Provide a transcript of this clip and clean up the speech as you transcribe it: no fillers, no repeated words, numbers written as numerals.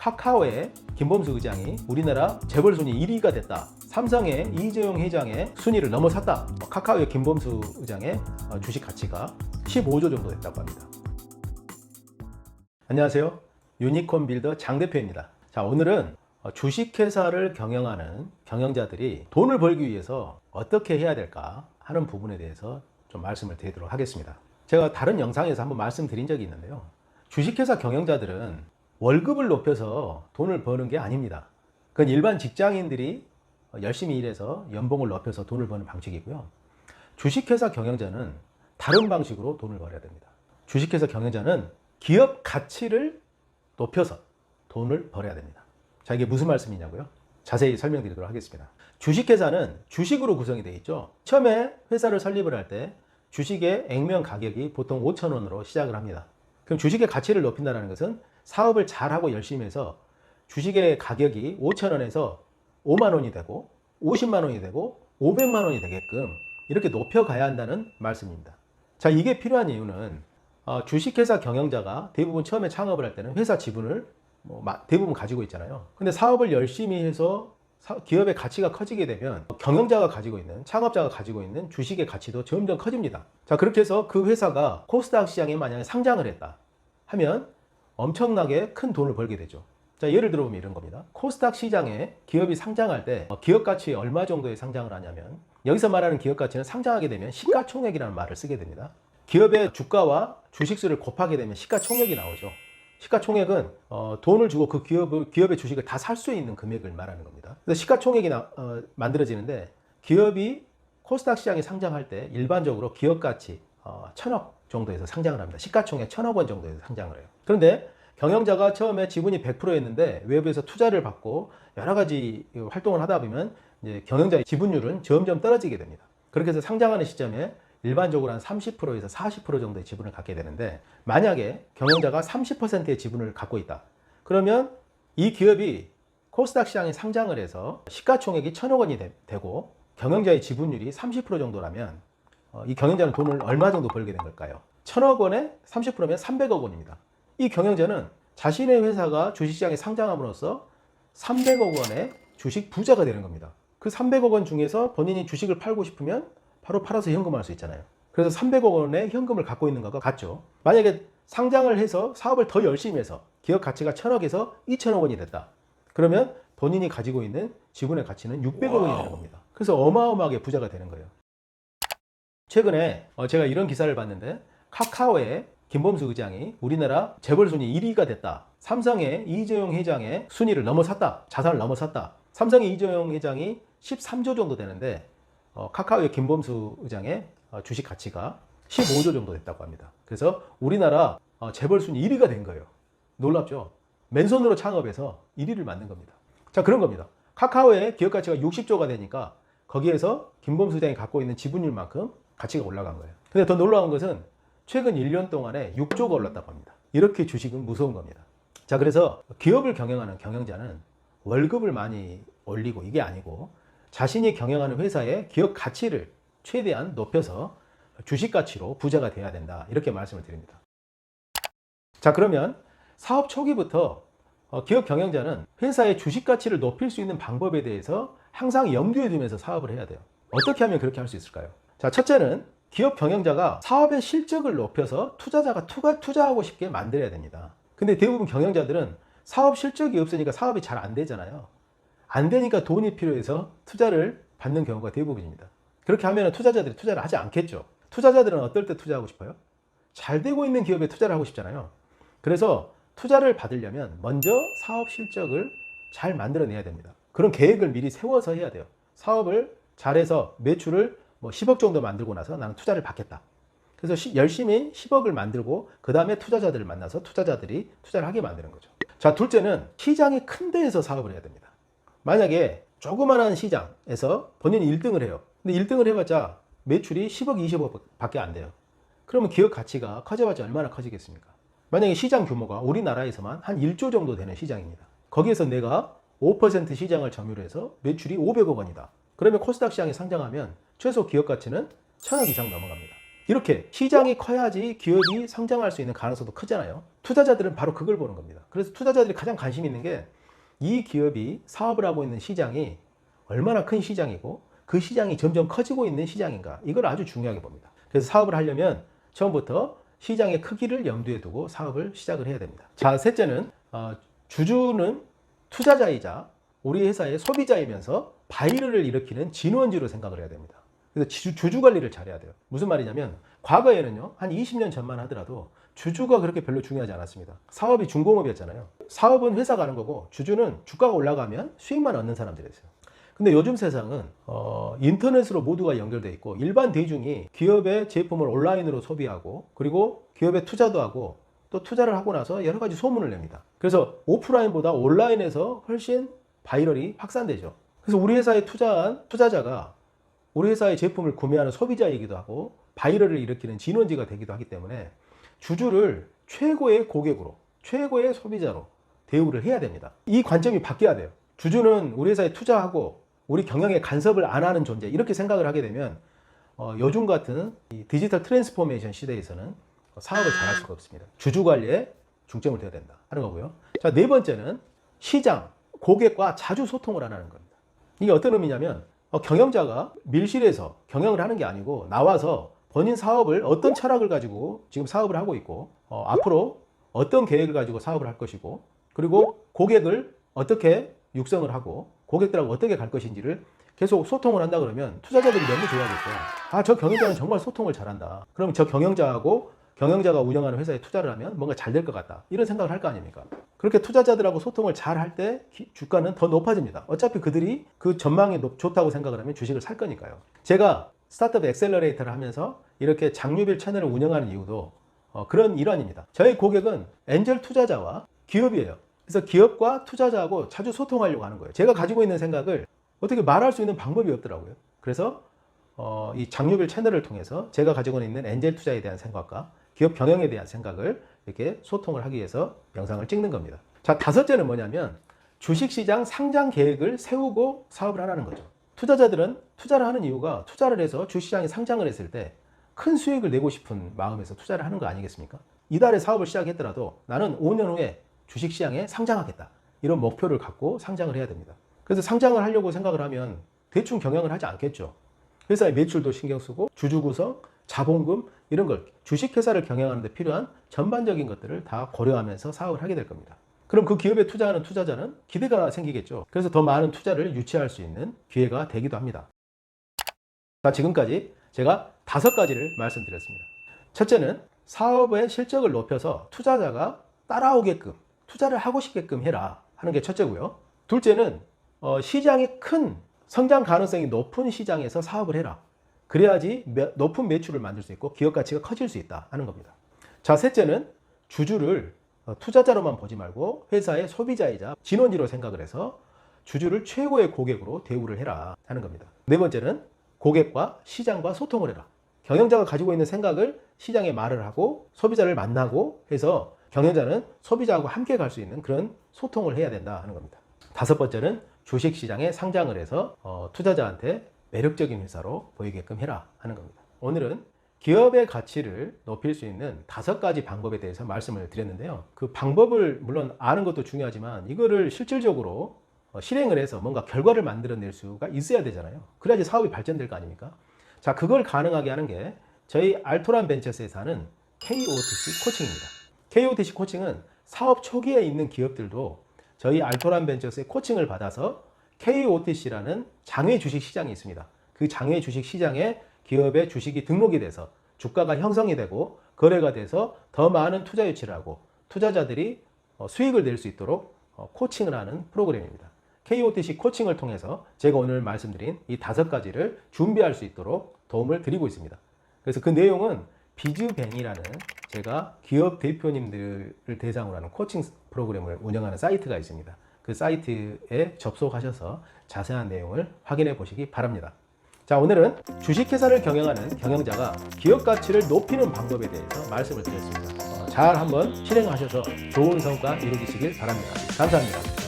카카오의 김범수 의장이 우리나라 재벌 순위 1위가 됐다. 삼성의 이재용 회장의 순위를 넘어섰다. 카카오의 김범수 의장의 주식 가치가 15조 정도 됐다고 합니다. 안녕하세요. 유니콘 빌더 장 대표입니다. 자, 오늘은 주식회사를 경영하는 경영자들이 돈을 벌기 위해서 어떻게 해야 될까 하는 부분에 대해서 좀 말씀을 드리도록 하겠습니다. 제가 다른 영상에서 한번 말씀드린 적이 있는데요. 주식회사 경영자들은 월급을 높여서 돈을 버는 게 아닙니다. 그건 일반 직장인들이 열심히 일해서 연봉을 높여서 돈을 버는 방식이고요. 주식회사 경영자는 다른 방식으로 돈을 벌어야 됩니다. 주식회사 경영자는 기업 가치를 높여서 돈을 벌어야 됩니다. 자, 이게 무슨 말씀이냐고요? 자세히 설명드리도록 하겠습니다. 주식회사는 주식으로 구성이 되어 있죠. 처음에 회사를 설립을 할 때 주식의 액면 가격이 보통 5,000원으로 시작을 합니다. 그럼 주식의 가치를 높인다는 것은 사업을 잘하고 열심히 해서 주식의 가격이 5,000원에서 5만 원이 되고 50만 원이 되고 500만 원이 되게끔 이렇게 높여가야 한다는 말씀입니다. 자, 이게 필요한 이유는 주식회사 경영자가 대부분 처음에 창업을 할 때는 회사 지분을 대부분 가지고 있잖아요. 근데 사업을 열심히 해서 기업의 가치가 커지게 되면 경영자가 가지고 있는, 창업자가 가지고 있는 주식의 가치도 점점 커집니다. 자, 그렇게 해서 그 회사가 코스닥 시장에 만약에 상장을 했다 하면 엄청나게 큰 돈을 벌게 되죠. 자, 예를 들어보면 이런 겁니다. 코스닥 시장에 기업이 상장할 때 기업 가치에 얼마 정도의 상장을 하냐면, 여기서 말하는 기업 가치는 상장하게 되면 시가총액이라는 말을 쓰게 됩니다. 기업의 주가와 주식수를 곱하게 되면 시가총액이 나오죠. 시가총액은 돈을 주고 그 기업의 주식을 다 살 수 있는 금액을 말하는 겁니다. 그래서 시가총액이 만들어지는데, 기업이 코스닥 시장에 상장할 때 일반적으로 기업 가치 1,000억 정도에서 상장을 합니다. 시가총액 1,000억 원 정도에서 상장을 해요. 그런데 경영자가 처음에 지분이 100%였는데 외부에서 투자를 받고 여러 가지 활동을 하다 보면 이제 경영자의 지분율은 점점 떨어지게 됩니다. 그렇게 해서 상장하는 시점에 일반적으로 한 30%에서 40% 정도의 지분을 갖게 되는데, 만약에 경영자가 30%의 지분을 갖고 있다. 그러면 이 기업이 코스닥 시장에 상장을 해서 시가총액이 1,000억 원이 되고 경영자의 지분율이 30% 정도라면 이 경영자는 돈을 얼마 정도 벌게 된 걸까요? 1,000억 원에 30%면 300억 원입니다. 이 경영자는 자신의 회사가 주식시장에 상장함으로써 300억 원의 주식 부자가 되는 겁니다. 그 300억 원 중에서 본인이 주식을 팔고 싶으면 바로 팔아서 현금화할 수 있잖아요. 그래서 300억 원의 현금을 갖고 있는 것과 같죠. 만약에 상장을 해서 사업을 더 열심히 해서 기업 가치가 1,000억에서 2,000억 원이 됐다. 그러면 본인이 가지고 있는 지분의 가치는 600억 원이 되는 겁니다. 그래서 어마어마하게 부자가 되는 거예요. 최근에 제가 이런 기사를 봤는데, 카카오의 김범수 의장이 우리나라 재벌 순위 1위가 됐다. 삼성의 이재용 회장의 순위를 넘어섰다. 자산을 넘어섰다. 삼성의 이재용 회장이 13조 정도 되는데 카카오의 김범수 의장의 주식 가치가 15조 정도 됐다고 합니다. 그래서 우리나라 재벌 순위 1위가 된 거예요. 놀랍죠? 맨손으로 창업해서 1위를 만든 겁니다. 자, 그런 겁니다. 카카오의 기업 가치가 60조가 되니까 거기에서 김범수 의장이 갖고 있는 지분율만큼 가치가 올라간 거예요. 근데 더 놀라운 것은 최근 1년 동안에 6조가 올랐다고 합니다. 이렇게 주식은 무서운 겁니다. 자, 그래서 기업을 경영하는 경영자는 월급을 많이 올리고 이게 아니고 자신이 경영하는 회사의 기업 가치를 최대한 높여서 주식 가치로 부자가 돼야 된다. 이렇게 말씀을 드립니다. 자, 그러면 사업 초기부터 기업 경영자는 회사의 주식 가치를 높일 수 있는 방법에 대해서 항상 염두에 두면서 사업을 해야 돼요. 어떻게 하면 그렇게 할 수 있을까요? 자, 첫째는 기업 경영자가 사업의 실적을 높여서 투자자가 투자하고 싶게 만들어야 됩니다. 근데 대부분 경영자들은 사업 실적이 없으니까 사업이 잘 안 되잖아요. 안 되니까 돈이 필요해서 투자를 받는 경우가 대부분입니다. 그렇게 하면 투자자들이 투자를 하지 않겠죠. 투자자들은 어떨 때 투자하고 싶어요? 잘 되고 있는 기업에 투자를 하고 싶잖아요. 그래서 투자를 받으려면 먼저 사업 실적을 잘 만들어내야 됩니다. 그런 계획을 미리 세워서 해야 돼요. 사업을 잘해서 매출을 10억 정도 만들고 나서 나는 투자를 받겠다. 그래서 열심히 10억을 만들고 그 다음에 투자자들을 만나서 투자자들이 투자를 하게 만드는 거죠. 자, 둘째는 시장이 큰 데에서 사업을 해야 됩니다. 만약에 조그만한 시장에서 본인이 1등을 해요. 근데 1등을 해봤자 매출이 10억, 20억 밖에 안 돼요. 그러면 기업 가치가 커져봤자 얼마나 커지겠습니까? 만약에 시장 규모가 우리나라에서만 한 1조 정도 되는 시장입니다. 거기에서 내가 5% 시장을 점유로 해서 매출이 500억 원이다. 그러면 코스닥 시장에 상장하면 최소 기업 가치는 1,000억 이상 넘어갑니다. 이렇게 시장이 커야지 기업이 성장할 수 있는 가능성도 크잖아요. 투자자들은 바로 그걸 보는 겁니다. 그래서 투자자들이 가장 관심 있는 게 이 기업이 사업을 하고 있는 시장이 얼마나 큰 시장이고 그 시장이 점점 커지고 있는 시장인가, 이걸 아주 중요하게 봅니다. 그래서 사업을 하려면 처음부터 시장의 크기를 염두에 두고 사업을 시작을 해야 됩니다. 자, 셋째는 주주는 투자자이자 우리 회사의 소비자이면서 바이러를 일으키는 진원지로 생각을 해야 됩니다. 그래서 주주 관리를 잘해야 돼요. 무슨 말이냐면 과거에는요, 한 20년 전만 하더라도 주주가 그렇게 별로 중요하지 않았습니다. 사업이 중공업이었잖아요. 사업은 회사 가는 거고 주주는 주가가 올라가면 수익만 얻는 사람들이었어요. 근데 요즘 세상은 인터넷으로 모두가 연결돼 있고 일반 대중이 기업의 제품을 온라인으로 소비하고 그리고 기업에 투자도 하고 또 투자를 하고 나서 여러 가지 소문을 냅니다. 그래서 오프라인보다 온라인에서 훨씬 바이럴이 확산되죠. 그래서 우리 회사에 투자한 투자자가 우리 회사의 제품을 구매하는 소비자이기도 하고 바이럴을 일으키는 진원지가 되기도 하기 때문에 주주를 최고의 고객으로, 최고의 소비자로 대우를 해야 됩니다. 이 관점이 바뀌어야 돼요. 주주는 우리 회사에 투자하고 우리 경영에 간섭을 안 하는 존재, 이렇게 생각을 하게 되면 요즘 같은 이 디지털 트랜스포메이션 시대에서는 사업을 잘할 수가 없습니다. 주주 관리에 중점을 둬야 된다 하는 거고요. 자, 네 번째는 시장, 고객과 자주 소통을 안 하는 겁니다. 이게 어떤 의미냐면 경영자가 밀실에서 경영을 하는 게 아니고 나와서 본인 사업을 어떤 철학을 가지고 지금 사업을 하고 있고 앞으로 어떤 계획을 가지고 사업을 할 것이고 그리고 고객을 어떻게 육성을 하고 고객들하고 어떻게 갈 것인지를 계속 소통을 한다 그러면 투자자들이 너무 좋아하겠어요. 아, 저 경영자는 정말 소통을 잘한다. 그럼 저 경영자하고 경영자가 운영하는 회사에 투자를 하면 뭔가 잘 될 것 같다, 이런 생각을 할 거 아닙니까? 그렇게 투자자들하고 소통을 잘 할 때 주가는 더 높아집니다. 어차피 그들이 그 전망이 좋다고 생각을 하면 주식을 살 거니까요. 제가 스타트업 엑셀러레이터를 하면서 이렇게 장류별 채널을 운영하는 이유도 그런 일환입니다. 저희 고객은 엔젤 투자자와 기업이에요. 그래서 기업과 투자자하고 자주 소통하려고 하는 거예요. 제가 가지고 있는 생각을 어떻게 말할 수 있는 방법이 없더라고요. 그래서 이 장류별 채널을 통해서 제가 가지고 있는 엔젤 투자에 대한 생각과 기업 경영에 대한 생각을 이렇게 소통을 하기 위해서 영상을 찍는 겁니다. 자, 다섯째는 뭐냐면 주식시장 상장 계획을 세우고 사업을 하라는 거죠. 투자자들은 투자를 하는 이유가 투자를 해서 주식시장에 상장을 했을 때 큰 수익을 내고 싶은 마음에서 투자를 하는 거 아니겠습니까? 이달에 사업을 시작했더라도 나는 5년 후에 주식시장에 상장하겠다, 이런 목표를 갖고 상장을 해야 됩니다. 그래서 상장을 하려고 생각을 하면 대충 경영을 하지 않겠죠. 회사의 매출도 신경 쓰고 주주 구성, 자본금, 이런 걸 주식회사를 경영하는 데 필요한 전반적인 것들을 다 고려하면서 사업을 하게 될 겁니다. 그럼 그 기업에 투자하는 투자자는 기대가 생기겠죠. 그래서 더 많은 투자를 유치할 수 있는 기회가 되기도 합니다. 자, 지금까지 제가 5가지를 말씀드렸습니다. 첫째는 사업의 실적을 높여서 투자자가 따라오게끔, 투자를 하고 싶게끔 해라 하는 게 첫째고요. 둘째는 시장이 큰, 성장 가능성이 높은 시장에서 사업을 해라. 그래야지 높은 매출을 만들 수 있고 기업 가치가 커질 수 있다 하는 겁니다. 자, 셋째는 주주를 투자자로만 보지 말고 회사의 소비자이자 진원지로 생각을 해서 주주를 최고의 고객으로 대우를 해라 하는 겁니다. 네 번째는 고객과 시장과 소통을 해라. 경영자가 가지고 있는 생각을 시장에 말을 하고 소비자를 만나고 해서 경영자는 소비자하고 함께 갈 수 있는 그런 소통을 해야 된다 하는 겁니다. 다섯 번째는 주식시장에 상장을 해서 투자자한테 매력적인 회사로 보이게끔 해라 하는 겁니다. 오늘은 기업의 가치를 높일 수 있는 5가지 방법에 대해서 말씀을 드렸는데요. 그 방법을 물론 아는 것도 중요하지만 이거를 실질적으로 실행을 해서 뭔가 결과를 만들어낼 수가 있어야 되잖아요. 그래야지 사업이 발전될 거 아닙니까? 자, 그걸 가능하게 하는 게 저희 알토란 벤처스에서 하는 KOTC 코칭입니다. KOTC 코칭은 사업 초기에 있는 기업들도 저희 알토란 벤처스의 코칭을 받아서 KOTC라는 장외 주식 시장이 있습니다. 그 장외 주식 시장에 기업의 주식이 등록이 돼서 주가가 형성이 되고 거래가 돼서 더 많은 투자 유치를 하고 투자자들이 수익을 낼 수 있도록 코칭을 하는 프로그램입니다. KOTC 코칭을 통해서 제가 오늘 말씀드린 이 5가지를 준비할 수 있도록 도움을 드리고 있습니다. 그래서 그 내용은 비즈뱅이라는 제가 기업 대표님들을 대상으로 하는 코칭 프로그램을 운영하는 사이트가 있습니다. 그 사이트에 접속하셔서 자세한 내용을 확인해 보시기 바랍니다. 자, 오늘은 주식회사를 경영하는 경영자가 기업 가치를 높이는 방법에 대해서 말씀을 드렸습니다. 잘 한번 실행하셔서 좋은 성과 이루시길 바랍니다. 감사합니다.